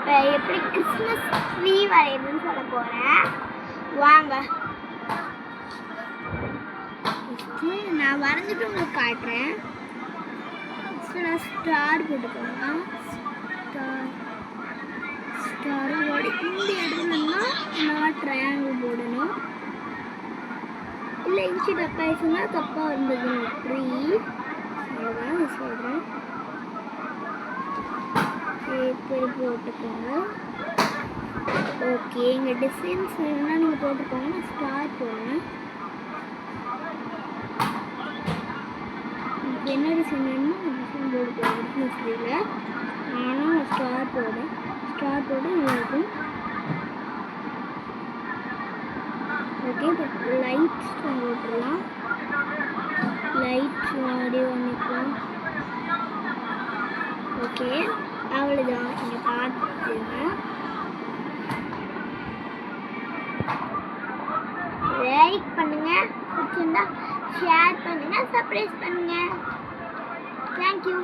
எப்படி Christmas tree வரையுதுன்னு சொல்ல போகிறேன். வாங்க, நான் வரைஞ்சிட்டு உங்களுக்கு காட்டுறேன். நான் ஸ்டார் போட்டுக்கோங்க. ஸ்டாரோட இந்த இடத்துலன்னா நான் ட்ரையாங்கிள் போடணும். இல்லை இன்ச்சு தப்பாயிடுச்சுன்னா தப்பாக இருந்தது. ட்ரீ அவ்வளோதான் சொல்கிறேன். இப்படி போட்டுக்கோங்க. ஓகே, இங்கே டிசைன்ஸ் வேணும்னா நீங்கள் போட்டுக்கோங்க. நான் ஸ்டார் போடுறேன். என்ன டிசைன் வேணுமோ டிசைன் போட்டுக்கோங்க. டிசைன்ஸில் நானும் ஸ்டார் போடுறேன். ஸ்டார் போட்டு இருக்கும். ஓகே, இப்போ லைட்ஸ் போட்டுடலாம். லைட்ஸ் மாதிரி பண்ணிக்கலாம். ஓகே, அவ்வளோதான். நீங்கள் பார்த்துங்க. லைக் பண்ணுங்க, பிடிச்சிருந்தா ஷேர் பண்ணுங்க, சப்ஸ்கிரைப் பண்ணுங்க. தேங்க்யூ.